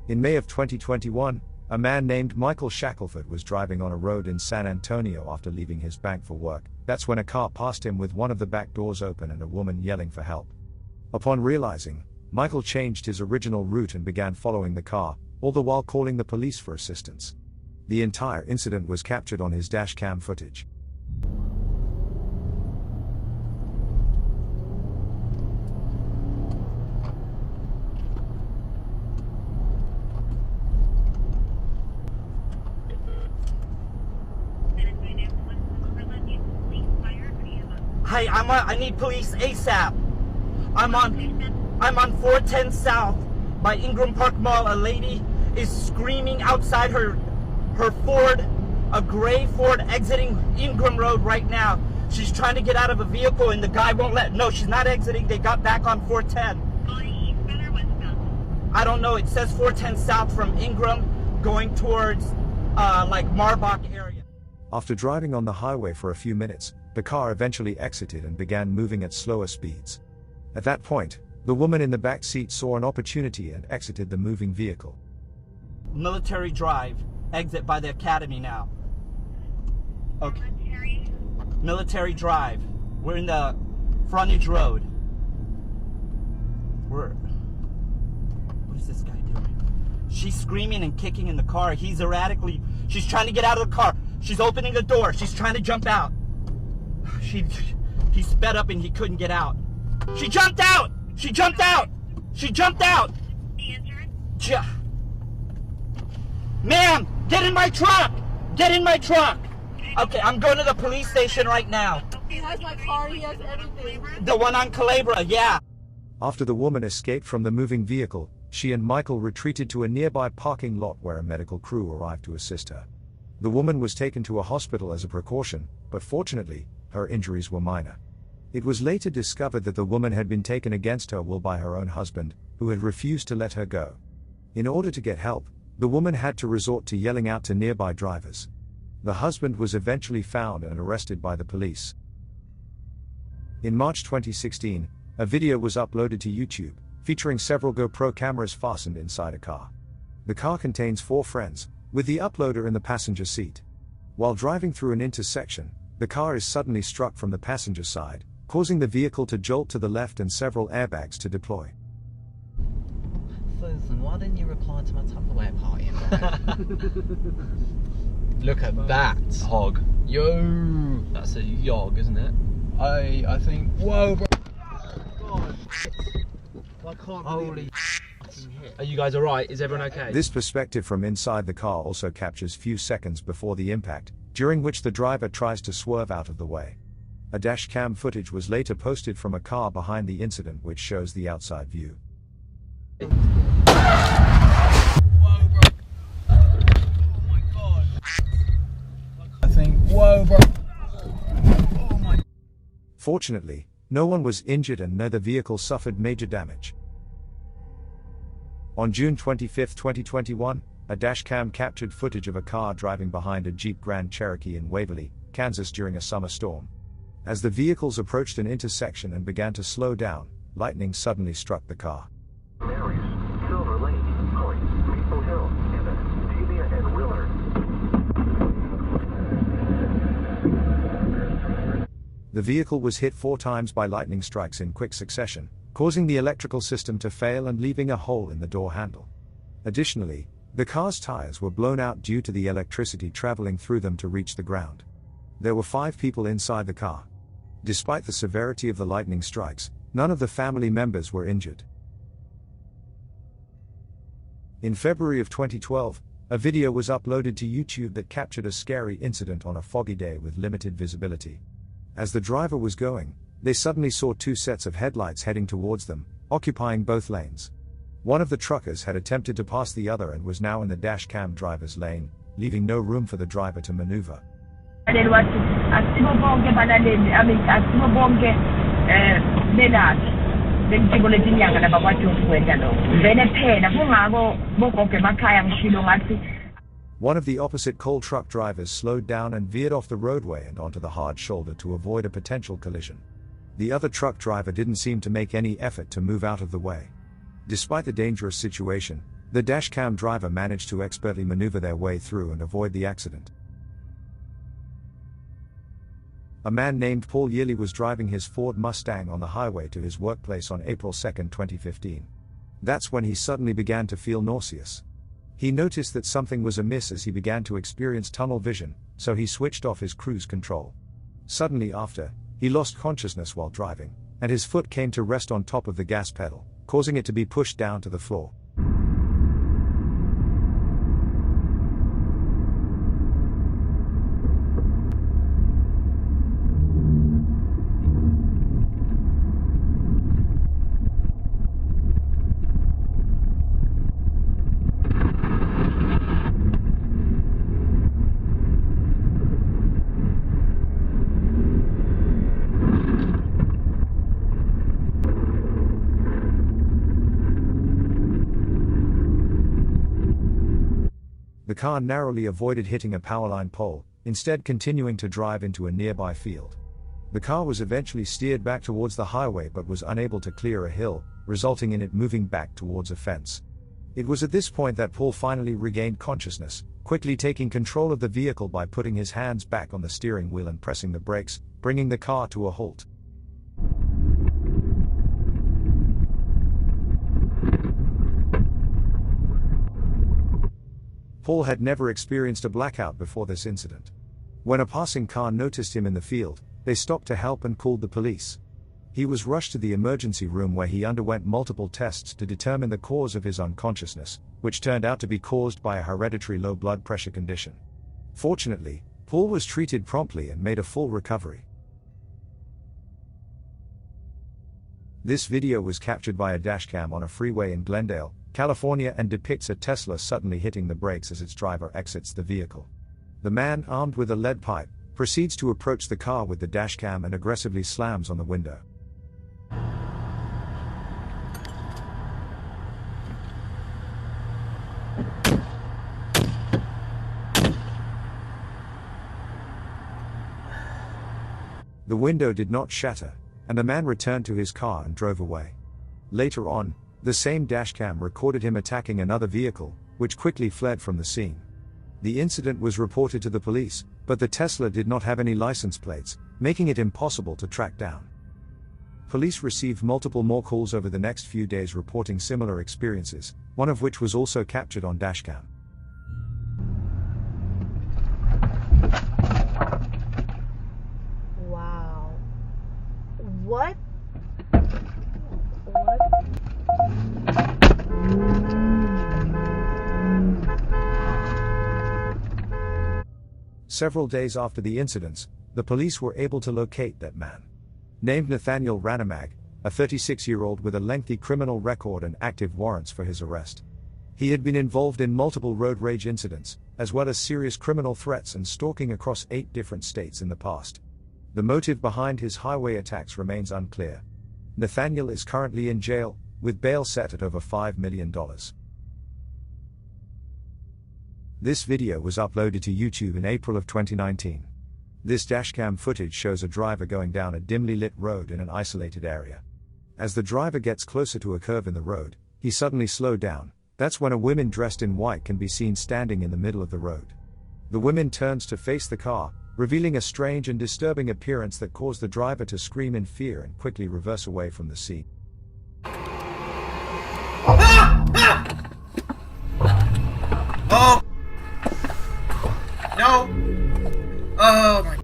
In May of 2021, a man named Michael Shackelford was driving on a road in San Antonio after leaving his bank for work. That's when a car passed him with one of the back doors open and a woman yelling for help. Upon realizing, Michael changed his original route and began following the car, all the while calling the police for assistance. The entire incident was captured on his dashcam footage. Hey, I need police ASAP. I'm on 410 South by Ingram Park Mall. A lady is screaming outside her Ford, a gray Ford exiting Ingram Road right now. She's trying to get out of a vehicle and the guy won't let. No, she's not exiting. They got back on 410. I don't know. It says 410 South from Ingram going towards like Marbach area. After driving on the highway for a few minutes, the car eventually exited and began moving at slower speeds. At that point, the woman in the back seat saw an opportunity and exited the moving vehicle. Military Drive, exit by the Academy now. Okay. Military Drive. We're in the frontage road. What is this guy doing? She's screaming and kicking in the car. He's erratically, she's trying to get out of the car. She's opening the door. She's trying to jump out. He sped up and he couldn't get out. She jumped out! She jumped out! She jumped out! Ma'am, get in my truck! Get in my truck! Okay, I'm going to the police station right now. He has my car, he has everything. The one on Calabria, yeah. After the woman escaped from the moving vehicle, she and Michael retreated to a nearby parking lot where a medical crew arrived to assist her. The woman was taken to a hospital as a precaution, but fortunately, her injuries were minor. It was later discovered that the woman had been taken against her will by her own husband, who had refused to let her go. In order to get help, the woman had to resort to yelling out to nearby drivers. The husband was eventually found and arrested by the police. In March 2016, a video was uploaded to YouTube, featuring several GoPro cameras fastened inside a car. The car contains 4 friends, with the uploader in the passenger seat. While driving through an intersection, the car is suddenly struck from the passenger side, causing the vehicle to jolt to the left and several airbags to deploy. Listen, why didn't you reply to my Tupperware party Look at that. Hog. Yo! That's a yog, isn't it? I think... Whoa, bro! God. I can't Holy Are you guys alright? Is everyone okay? This perspective from inside the car also captures few seconds before the impact, during which the driver tries to swerve out of the way. A dashcam footage was later posted from a car behind the incident which shows the outside view. Whoa, bro. Oh my God. I think, whoa, bro. Oh my. Fortunately, no one was injured and neither vehicle suffered major damage. On June 25, 2021, a dashcam captured footage of a car driving behind a Jeep Grand Cherokee in Waverly, Kansas during a summer storm. As the vehicles approached an intersection and began to slow down, lightning suddenly struck the car. Mary's, Silver Lake, Point, Maple Hill, Emmett, Delia, and Willard. The vehicle was hit 4 times by lightning strikes in quick succession, causing the electrical system to fail and leaving a hole in the door handle. Additionally, the car's tires were blown out due to the electricity traveling through them to reach the ground. There were 5 people inside the car. Despite the severity of the lightning strikes, none of the family members were injured. In February of 2012, a video was uploaded to YouTube that captured a scary incident on a foggy day with limited visibility. As the driver was going, they suddenly saw 2 sets of headlights heading towards them, occupying both lanes. One of the truckers had attempted to pass the other and was now in the dashcam driver's lane, leaving no room for the driver to maneuver. One of the opposite coal truck drivers slowed down and veered off the roadway and onto the hard shoulder to avoid a potential collision. The other truck driver didn't seem to make any effort to move out of the way. Despite the dangerous situation, The dashcam driver managed to expertly maneuver their way through and avoid the accident. A man named Paul Yearley was driving his Ford Mustang on the highway to his workplace on April 2, 2015. That's when he suddenly began to feel nauseous. He noticed that something was amiss as he began to experience tunnel vision, so he switched off his cruise control. Suddenly after, he lost consciousness while driving, and his foot came to rest on top of the gas pedal, causing it to be pushed down to the floor. The car narrowly avoided hitting a powerline pole, instead continuing to drive into a nearby field. The car was eventually steered back towards the highway but was unable to clear a hill, resulting in it moving back towards a fence. It was at this point that Paul finally regained consciousness, quickly taking control of the vehicle by putting his hands back on the steering wheel and pressing the brakes, bringing the car to a halt. Paul had never experienced a blackout before this incident. When a passing car noticed him in the field, they stopped to help and called the police. He was rushed to the emergency room where he underwent multiple tests to determine the cause of his unconsciousness, which turned out to be caused by a hereditary low blood pressure condition. Fortunately, Paul was treated promptly and made a full recovery. This video was captured by a dashcam on a freeway in Glendale, California, and depicts a Tesla suddenly hitting the brakes as its driver exits the vehicle. The man, armed with a lead pipe, proceeds to approach the car with the dashcam and aggressively slams on the window. The window did not shatter, and the man returned to his car and drove away. Later on, the same dashcam recorded him attacking another vehicle, which quickly fled from the scene. The incident was reported to the police, but the Tesla did not have any license plates, making it impossible to track down. Police received multiple more calls over the next few days reporting similar experiences, one of which was also captured on dashcam. Wow. What? Several days after the incidents, the police were able to locate that man. Named Nathaniel Ranamag, a 36-year-old with a lengthy criminal record and active warrants for his arrest. He had been involved in multiple road rage incidents, as well as serious criminal threats and stalking across 8 different states in the past. The motive behind his highway attacks remains unclear. Nathaniel is currently in jail, with bail set at over $5 million. This video was uploaded to YouTube in April of 2019. This dashcam footage shows a driver going down a dimly lit road in an isolated area. As the driver gets closer to a curve in the road, he suddenly slowed down. That's when a woman dressed in white can be seen standing in the middle of the road. The woman turns to face the car, revealing a strange and disturbing appearance that caused the driver to scream in fear and quickly reverse away from the scene. Oh! No! Oh my...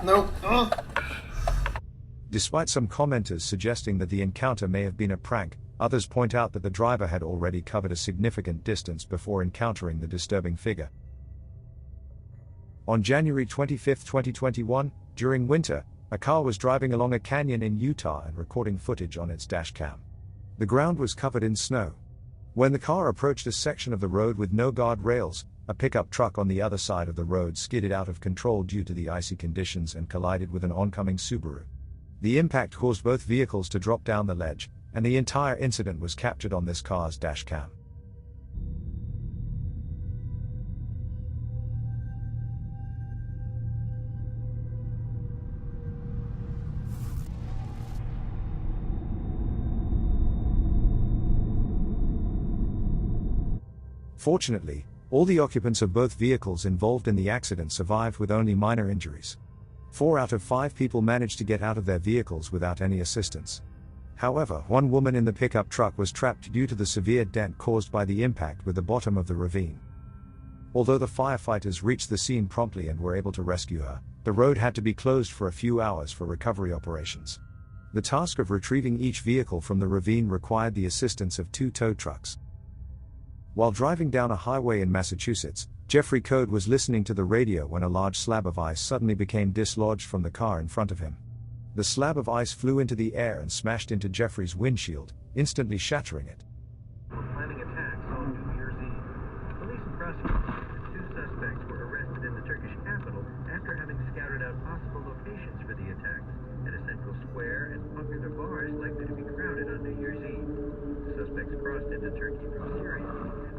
No! Oh. Despite some commenters suggesting that the encounter may have been a prank, others point out that the driver had already covered a significant distance before encountering the disturbing figure. On January 25, 2021, during winter, a car was driving along a canyon in Utah and recording footage on its dashcam. The ground was covered in snow. When the car approached a section of the road with no guardrails, a pickup truck on the other side of the road skidded out of control due to the icy conditions and collided with an oncoming Subaru. The impact caused both vehicles to drop down the ledge, and the entire incident was captured on this car's dashcam. Fortunately, all the occupants of both vehicles involved in the accident survived with only minor injuries. 4 out of 5 people managed to get out of their vehicles without any assistance. However, one woman in the pickup truck was trapped due to the severe dent caused by the impact with the bottom of the ravine. Although the firefighters reached the scene promptly and were able to rescue her, the road had to be closed for a few hours for recovery operations. The task of retrieving each vehicle from the ravine required the assistance of 2 tow trucks. While driving down a highway in Massachusetts, Jeffrey Code was listening to the radio when a large slab of ice suddenly became dislodged from the car in front of him. The slab of ice flew into the air and smashed into Jeffrey's windshield, instantly shattering it. Planning attacks on New Year's Eve. Police and prosecutors and 2 suspects were arrested in the Turkish capital after having scouted out possible locations for the attacks at a central square and popular bars likely to be crowded on New Year's Eve. The suspects crossed into Turkey from Syria.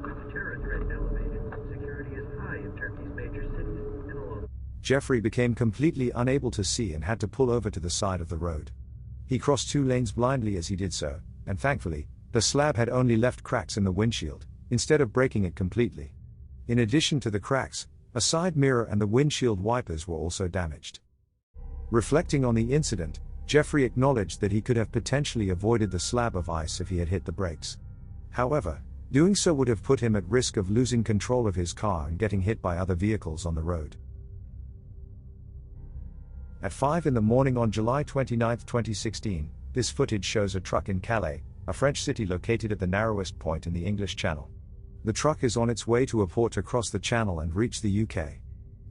With the terror threat elevated, security is high in Turkey's major cities and along. Jeffrey became completely unable to see and had to pull over to the side of the road. He crossed 2 lanes blindly as he did so, and thankfully, the slab had only left cracks in the windshield, instead of breaking it completely. In addition to the cracks, a side mirror and the windshield wipers were also damaged. Reflecting on the incident, Jeffrey acknowledged that he could have potentially avoided the slab of ice if he had hit the brakes. However, doing so would have put him at risk of losing control of his car and getting hit by other vehicles on the road. At 5 in the morning on July 29, 2016, this footage shows a truck in Calais, a French city located at the narrowest point in the English Channel. The truck is on its way to a port to cross the channel and reach the UK.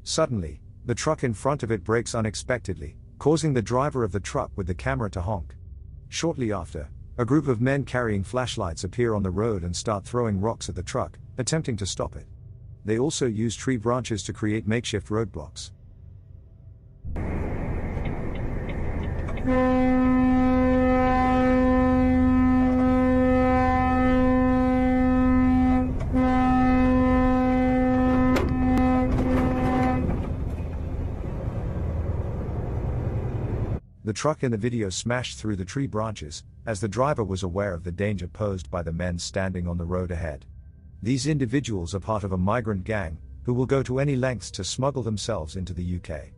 Suddenly, the truck in front of it brakes unexpectedly, causing the driver of the truck with the camera to honk. Shortly after, a group of men carrying flashlights appear on the road and start throwing rocks at the truck, attempting to stop it. They also use tree branches to create makeshift roadblocks. The truck in the video smashed through the tree branches, as the driver was aware of the danger posed by the men standing on the road ahead. These individuals are part of a migrant gang, who will go to any lengths to smuggle themselves into the UK.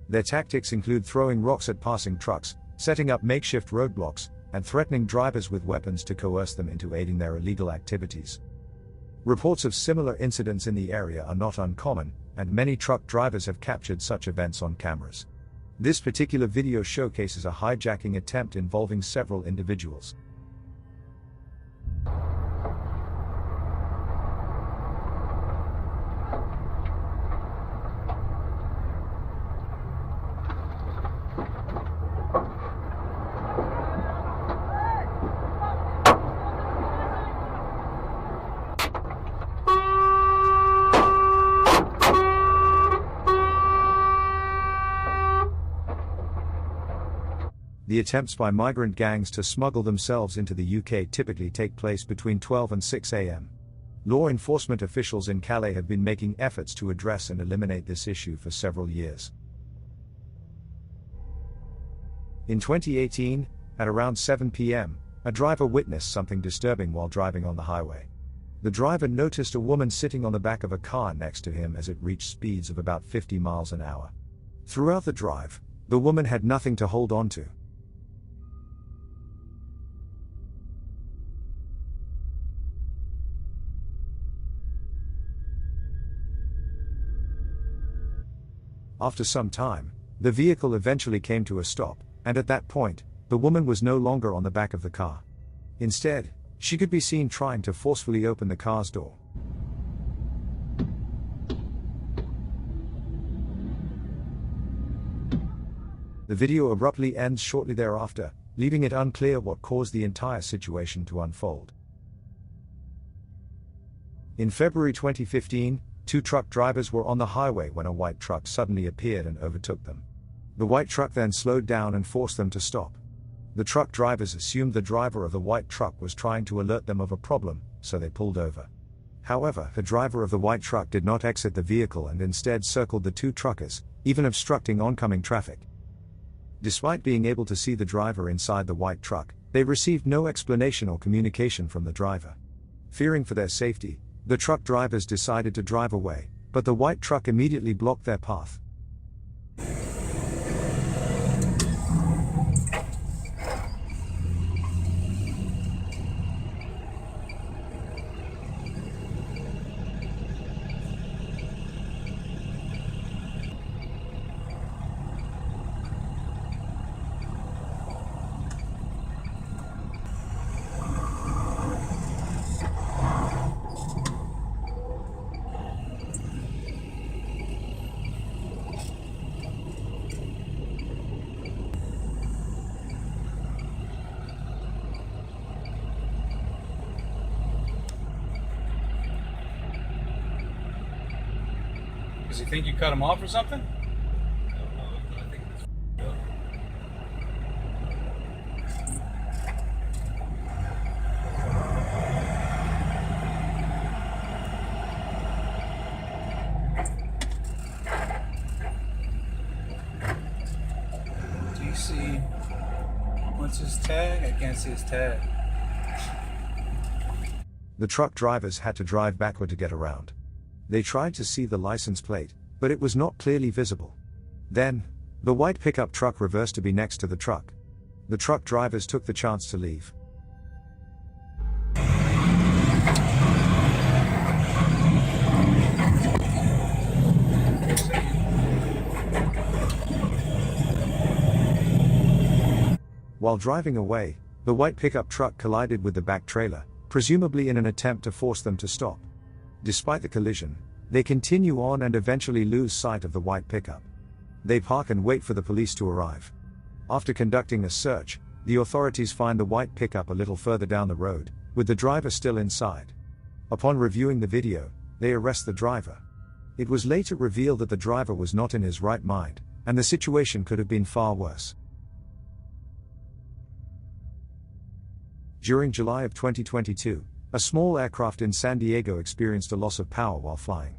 Their tactics include throwing rocks at passing trucks, setting up makeshift roadblocks, and threatening drivers with weapons to coerce them into aiding their illegal activities. Reports of similar incidents in the area are not uncommon, and many truck drivers have captured such events on cameras. This particular video showcases a hijacking attempt involving several individuals. The attempts by migrant gangs to smuggle themselves into the UK typically take place between 12 and 6 a.m. Law enforcement officials in Calais have been making efforts to address and eliminate this issue for several years. In 2018, at around 7 p.m., a driver witnessed something disturbing while driving on the highway. The driver noticed a woman sitting on the back of a car next to him as it reached speeds of about 50 miles an hour. Throughout the drive, the woman had nothing to hold on to. After some time, the vehicle eventually came to a stop, and at that point, the woman was no longer on the back of the car. Instead, she could be seen trying to forcefully open the car's door. The video abruptly ends shortly thereafter, leaving it unclear what caused the entire situation to unfold. In February 2015, 2 truck drivers were on the highway when a white truck suddenly appeared and overtook them. The white truck then slowed down and forced them to stop. The truck drivers assumed the driver of the white truck was trying to alert them of a problem, so they pulled over. However, the driver of the white truck did not exit the vehicle and instead circled the 2 truckers, even obstructing oncoming traffic. Despite being able to see the driver inside the white truck, they received no explanation or communication from the driver. Fearing for their safety, The truck drivers decided to drive away, but the white truck immediately blocked their path. Does he think you cut him off or something? DC. What's his tag? I can't see his tag. The truck drivers had to drive backward to get around. They tried to see the license plate, but it was not clearly visible. Then, the white pickup truck reversed to be next to the truck. The truck drivers took the chance to leave. While driving away, the white pickup truck collided with the back trailer, presumably in an attempt to force them to stop. Despite the collision, they continue on and eventually lose sight of the white pickup. They park and wait for the police to arrive. After conducting a search, the authorities find the white pickup a little further down the road, with the driver still inside. Upon reviewing the video, they arrest the driver. It was later revealed that the driver was not in his right mind, and the situation could have been far worse. During July of 2022, a small aircraft in San Diego experienced a loss of power while flying.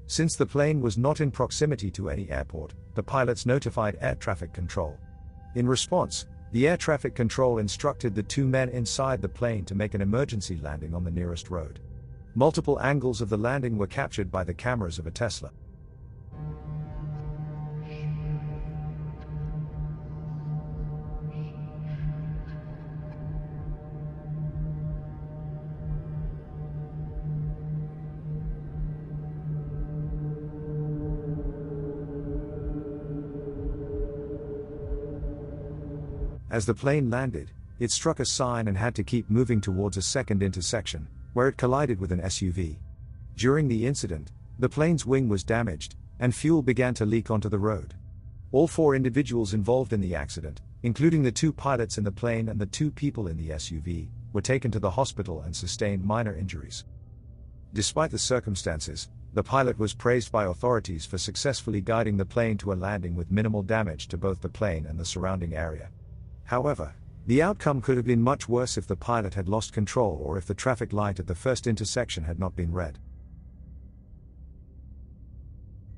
Since the plane was not in proximity to any airport, the pilots notified air traffic control. In response, the air traffic control instructed the two men inside the plane to make an emergency landing on the nearest road. Multiple angles of the landing were captured by the cameras of a Tesla. As the plane landed, it struck a sign and had to keep moving towards a second intersection, where it collided with an SUV. During the incident, the plane's wing was damaged, and fuel began to leak onto the road. All four individuals involved in the accident, including the two pilots in the plane and the two people in the SUV, were taken to the hospital and sustained minor injuries. Despite the circumstances, the pilot was praised by authorities for successfully guiding the plane to a landing with minimal damage to both the plane and the surrounding area. However, the outcome could have been much worse if the pilot had lost control or if the traffic light at the first intersection had not been red.